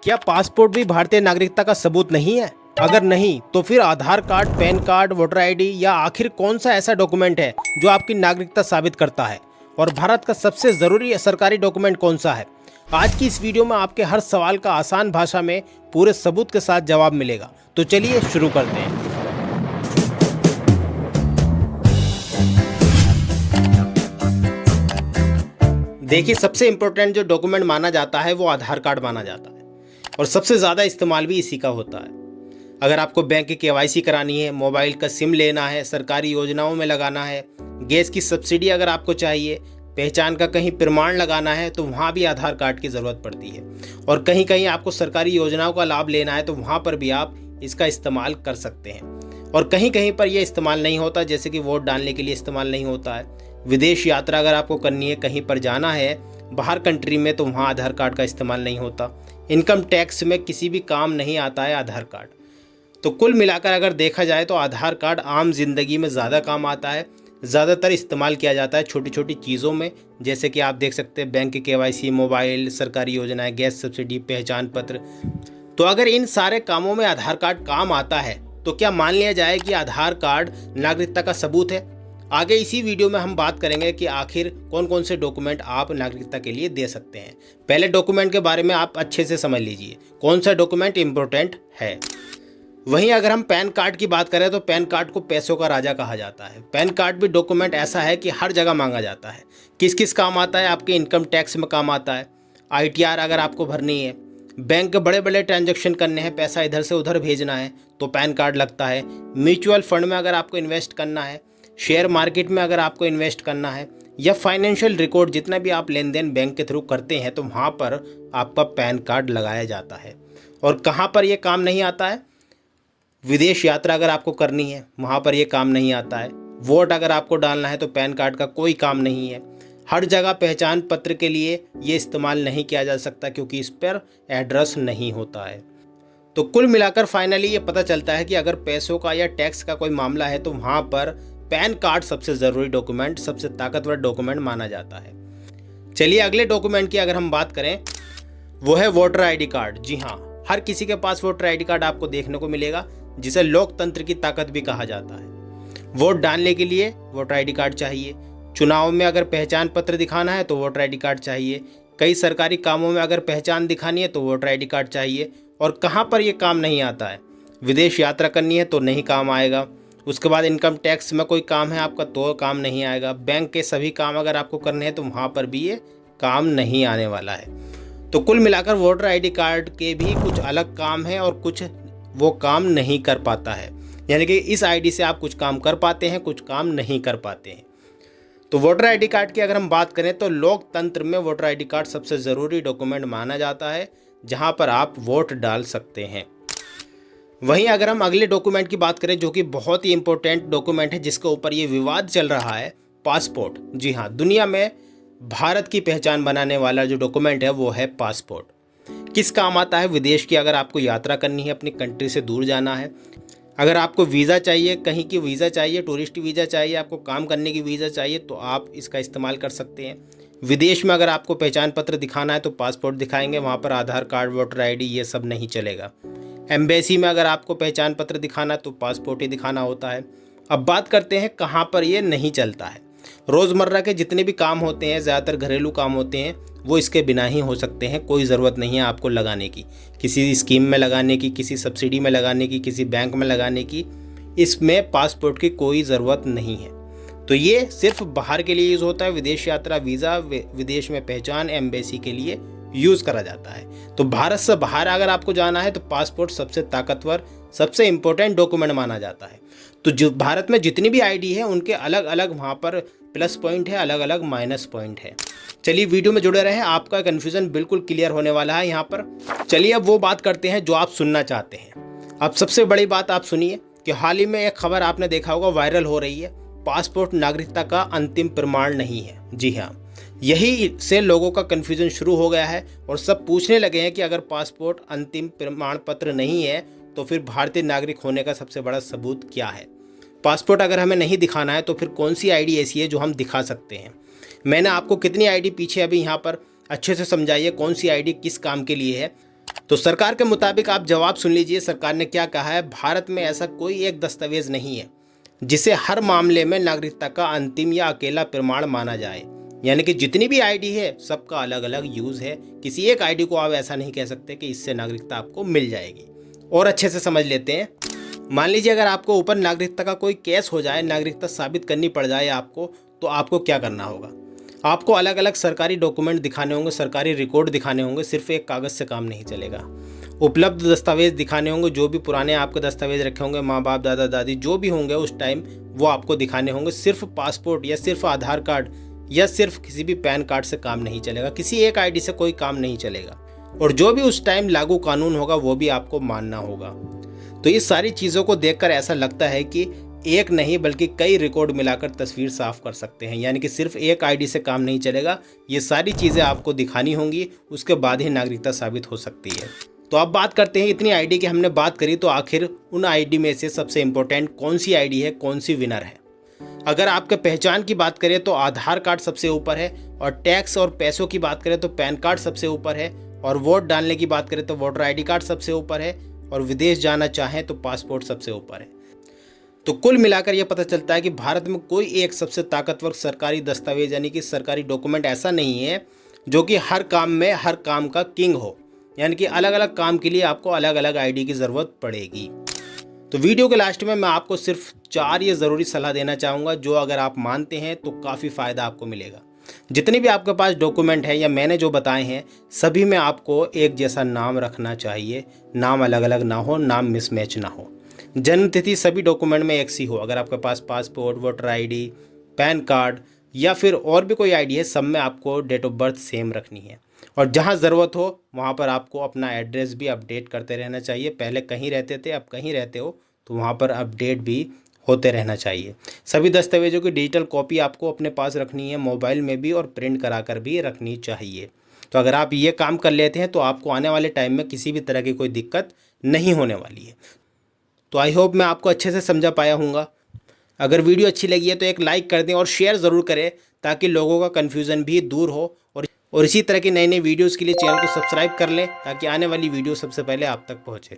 क्या पासपोर्ट भी भारतीय नागरिकता का सबूत नहीं है? अगर नहीं तो फिर Aadhaar card, PAN card, voter ID या आखिर कौन सा ऐसा डॉक्यूमेंट है जो आपकी नागरिकता साबित करता है? और भारत का सबसे जरूरी सरकारी डॉक्यूमेंट कौन सा है? आज की इस वीडियो में आपके हर सवाल का आसान भाषा में पूरे सबूत के साथ जवाब मिलेगा। तो चलिए शुरू करते हैं। देखिए, सबसे इम्पोर्टेंट जो डॉक्यूमेंट माना जाता है वो आधार कार्ड माना जाता है और सबसे ज़्यादा इस्तेमाल भी इसी का होता है। अगर आपको बैंक की केवाईसी करानी है, मोबाइल का सिम लेना है, सरकारी योजनाओं में लगाना है, गैस की सब्सिडी अगर आपको चाहिए, पहचान का कहीं प्रमाण लगाना है तो वहाँ भी आधार कार्ड की ज़रूरत पड़ती है। और कहीं कहीं आपको सरकारी योजनाओं का लाभ लेना है तो वहाँ पर भी आप इसका इस्तेमाल कर सकते हैं। और कहीं कहीं पर यह इस्तेमाल नहीं होता, जैसे कि वोट डालने के लिए इस्तेमाल नहीं होता है। विदेश यात्रा अगर आपको करनी है, कहीं पर जाना है बाहर कंट्री में, तो वहाँ आधार कार्ड का इस्तेमाल नहीं होता। इनकम टैक्स में किसी भी काम नहीं आता है आधार कार्ड। तो कुल मिलाकर अगर देखा जाए तो आधार कार्ड आम जिंदगी में ज़्यादा काम आता है, ज़्यादातर इस्तेमाल किया जाता है छोटी छोटी चीज़ों में, जैसे कि आप देख सकते हैं बैंक की केवाईसी, मोबाइल, सरकारी योजनाएं, गैस सब्सिडी, पहचान पत्र। तो अगर इन सारे कामों में आधार कार्ड काम आता है तो क्या मान लिया जाए कि आधार कार्ड नागरिकता का सबूत है? आगे इसी वीडियो में हम बात करेंगे कि आखिर कौन कौन से डॉक्यूमेंट आप नागरिकता के लिए दे सकते हैं। पहले डॉक्यूमेंट के बारे में आप अच्छे से समझ लीजिए कौन सा डॉक्यूमेंट इम्पोर्टेंट है। वहीं अगर हम पैन कार्ड की बात करें तो पैन कार्ड को पैसों का राजा कहा जाता है। पैन कार्ड भी डॉक्यूमेंट ऐसा है कि हर जगह मांगा जाता है। किस किस काम आता है? आपके इनकम टैक्स में काम आता है, ITR अगर आपको भरनी है, बैंक के बड़े बड़े ट्रांजैक्शन करने हैं, पैसा इधर से उधर भेजना है तो पैन कार्ड लगता है। म्यूचुअल फंड में अगर आपको इन्वेस्ट करना है, शेयर मार्केट में अगर आपको इन्वेस्ट करना है, या फाइनेंशियल रिकॉर्ड जितना भी आप लेन देन बैंक के थ्रू करते हैं तो वहाँ पर आपका पैन कार्ड लगाया जाता है। और कहाँ पर ये काम नहीं आता है? विदेश यात्रा अगर आपको करनी है वहाँ पर ये काम नहीं आता है। वोट अगर आपको डालना है तो पैन कार्ड का कोई काम नहीं है। हर जगह पहचान पत्र के लिए ये इस्तेमाल नहीं किया जा सकता क्योंकि इस पर एड्रेस नहीं होता है। तो कुल मिलाकर फाइनली ये पता चलता है कि अगर पैसों का या टैक्स का कोई मामला है तो वहाँ पर पैन कार्ड सबसे ज़रूरी डॉक्यूमेंट, सबसे ताकतवर डॉक्यूमेंट माना जाता है। चलिए अगले डॉक्यूमेंट की अगर हम बात करें, वो है वोटर आईडी कार्ड। जी हाँ, हर किसी के पास वोटर आईडी कार्ड आपको देखने को मिलेगा, जिसे लोकतंत्र की ताकत भी कहा जाता है। वोट डालने के लिए वोटर आईडी कार्ड चाहिए, चुनाव में अगर पहचान पत्र दिखाना है तो वोटर आईडी कार्ड चाहिए, कई सरकारी कामों में अगर पहचान दिखानी है तो वोटर आईडी कार्ड चाहिए। और कहाँ पर ये काम नहीं आता है? विदेश यात्रा करनी है तो नहीं काम आएगा। उसके बाद इनकम टैक्स में कोई काम है आपका तो काम नहीं आएगा। बैंक के सभी काम अगर आपको करने हैं तो वहाँ पर भी ये काम नहीं आने वाला है। तो कुल मिलाकर वोटर आईडी कार्ड के भी कुछ अलग काम है और कुछ वो काम नहीं कर पाता है, यानी कि इस आईडी से आप कुछ काम कर पाते हैं, कुछ काम नहीं कर पाते हैं। तो वोटर आईडी कार्ड की अगर हम बात करें तो लोकतंत्र में वोटर आईडी कार्ड सबसे ज़रूरी डॉक्यूमेंट माना जाता है, जहां पर आप वोट डाल सकते हैं। वहीं अगर हम अगले डॉक्यूमेंट की बात करें जो कि बहुत ही इंपॉर्टेंट डॉक्यूमेंट है, जिसके ऊपर ये विवाद चल रहा है, पासपोर्ट। जी हाँ, दुनिया में भारत की पहचान बनाने वाला जो डॉक्यूमेंट है वो है पासपोर्ट। किस काम आता है? विदेश की अगर आपको यात्रा करनी है, अपनी कंट्री से दूर जाना है, अगर आपको वीज़ा चाहिए, कहीं की वीज़ा चाहिए, टूरिस्ट वीज़ा चाहिए, आपको काम करने की वीज़ा चाहिए, तो आप इसका इस्तेमाल कर सकते हैं। विदेश में अगर आपको पहचान पत्र दिखाना है तो पासपोर्ट दिखाएंगे, वहाँ पर आधार कार्ड, वोटर आईडी ये सब नहीं चलेगा। एम्बेसी में अगर आपको पहचान पत्र दिखाना है तो पासपोर्ट ही दिखाना होता है। अब बात करते हैं कहाँ पर ये नहीं चलता है। रोज़मर्रा के जितने भी काम होते हैं, ज़्यादातर घरेलू काम होते हैं, वो इसके बिना ही हो सकते हैं। कोई ज़रूरत नहीं है आपको लगाने की, किसी स्कीम में लगाने की, किसी सब्सिडी में लगाने की, किसी बैंक में लगाने की। इसमें पासपोर्ट की कोई ज़रूरत नहीं है। तो ये सिर्फ बाहर के लिए यूज़ होता है। विदेश यात्रा वीज़ा, विदेश में पहचान, एम्बेसी के लिए यूज़ करा जाता है। तो भारत से बाहर अगर आपको जाना है तो पासपोर्ट सबसे ताकतवर, सबसे इम्पोर्टेंट डॉक्यूमेंट माना जाता है। तो जो भारत में जितनी भी आईडी है उनके अलग अलग वहाँ पर प्लस पॉइंट है, अलग अलग माइनस पॉइंट है। चलिए वीडियो में जुड़े रहें, आपका कन्फ्यूज़न बिल्कुल क्लियर होने वाला है यहाँ पर। चलिए अब वो बात करते हैं जो आप सुनना चाहते हैं। अब सबसे बड़ी बात आप सुनिए कि हाल ही में एक खबर आपने देखा होगा, वायरल हो रही है, पासपोर्ट नागरिकता का अंतिम प्रमाण नहीं है। जी हाँ, यही से लोगों का कन्फ्यूज़न शुरू हो गया है और सब पूछने लगे हैं कि अगर पासपोर्ट अंतिम प्रमाण पत्र नहीं है तो फिर भारतीय नागरिक होने का सबसे बड़ा सबूत क्या है? पासपोर्ट अगर हमें नहीं दिखाना है तो फिर कौन सी आईडी ऐसी है जो हम दिखा सकते हैं? मैंने आपको कितनी आईडी पीछे अभी यहाँ पर अच्छे से समझाई है, कौन सी आईडी किस काम के लिए है। तो सरकार के मुताबिक आप जवाब सुन लीजिए, सरकार ने क्या कहा है। भारत में ऐसा कोई एक दस्तावेज नहीं है जिसे हर मामले में नागरिकता का अंतिम या अकेला प्रमाण माना जाए। यानी कि जितनी भी आईडी है सबका अलग अलग यूज है। किसी एक आईडी को आप ऐसा नहीं कह सकते कि इससे नागरिकता आपको मिल जाएगी। और अच्छे से समझ लेते हैं। मान लीजिए अगर आपको ऊपर नागरिकता का कोई केस हो जाए, नागरिकता साबित करनी पड़ जाए आपको, तो आपको क्या करना होगा। आपको अलग अलग सरकारी डॉक्यूमेंट दिखाने होंगे, सरकारी रिकॉर्ड दिखाने होंगे। सिर्फ एक कागज़ से काम नहीं चलेगा। उपलब्ध दस्तावेज दिखाने होंगे, जो भी पुराने आपके दस्तावेज रखे होंगे, माँ बाप दादा दादी जो भी होंगे उस टाइम, वो आपको दिखाने होंगे। सिर्फ पासपोर्ट या सिर्फ आधार कार्ड या सिर्फ किसी भी पैन कार्ड से काम नहीं चलेगा। किसी एक आईडी से कोई काम नहीं चलेगा। और जो भी उस टाइम लागू कानून होगा वो भी आपको मानना होगा। तो ये सारी चीज़ों को देखकर ऐसा लगता है कि एक नहीं बल्कि कई रिकॉर्ड मिलाकर तस्वीर साफ कर सकते हैं। यानी कि सिर्फ एक आईडी से काम नहीं चलेगा। ये सारी चीज़ें आपको दिखानी होंगी, उसके बाद ही नागरिकता साबित हो सकती है। तो अब बात करते हैं, इतनी आईडी की हमने बात करी, तो आखिर उन आईडी में से सबसे इम्पोर्टेंट कौन सी आईडी है, कौन सी विनर है। अगर आपके पहचान की बात करें तो आधार कार्ड सबसे ऊपर है, और टैक्स और पैसों की बात करें तो पैन कार्ड सबसे ऊपर है, और वोट डालने की बात करें तो वोटर आईडी कार्ड सबसे ऊपर है, और विदेश जाना चाहें तो पासपोर्ट सबसे ऊपर है। तो कुल मिलाकर यह पता चलता है कि भारत में कोई एक सबसे ताकतवर सरकारी दस्तावेज यानी कि सरकारी डॉक्यूमेंट ऐसा नहीं है जो कि हर काम में हर काम का किंग हो। यानी कि अलग अलग काम के लिए आपको अलग अलग आईडी की ज़रूरत पड़ेगी। तो वीडियो के लास्ट में मैं आपको सिर्फ 4 ये ज़रूरी सलाह देना चाहूँगा, जो अगर आप मानते हैं तो काफ़ी फ़ायदा आपको मिलेगा। जितने भी आपके पास डॉक्यूमेंट है या मैंने जो बताए हैं, सभी में आपको एक जैसा नाम रखना चाहिए। नाम अलग अलग ना हो, नाम मिसमैच ना हो। जन्म तिथि सभी डॉक्यूमेंट में एक सी हो। अगर आपके पास passport, voter ID, PAN card या फिर और भी कोई आईडी है, सब में आपको डेट ऑफ बर्थ सेम रखनी है। और जहाँ ज़रूरत हो वहाँ पर आपको अपना एड्रेस भी अपडेट करते रहना चाहिए। पहले कहीं रहते थे, अब कहीं रहते हो तो वहाँ पर अपडेट भी होते रहना चाहिए। सभी दस्तावेजों की डिजिटल कॉपी आपको अपने पास रखनी है, मोबाइल में भी, और प्रिंट करा कर भी रखनी चाहिए। तो अगर आप ये काम कर लेते हैं तो आपको आने वाले टाइम में किसी भी तरह की कोई दिक्कत नहीं होने वाली है। तो आई होप मैं आपको अच्छे से समझा पाया हूँगा। अगर वीडियो अच्छी लगी है तो एक लाइक कर दें और शेयर ज़रूर करें, ताकि लोगों का कन्फ्यूज़न भी दूर हो। और इसी तरह की नई नई वीडियोज़ के लिए चैनल को सब्सक्राइब कर लें, ताकि आने वाली वीडियो सबसे पहले आप तक पहुँचे।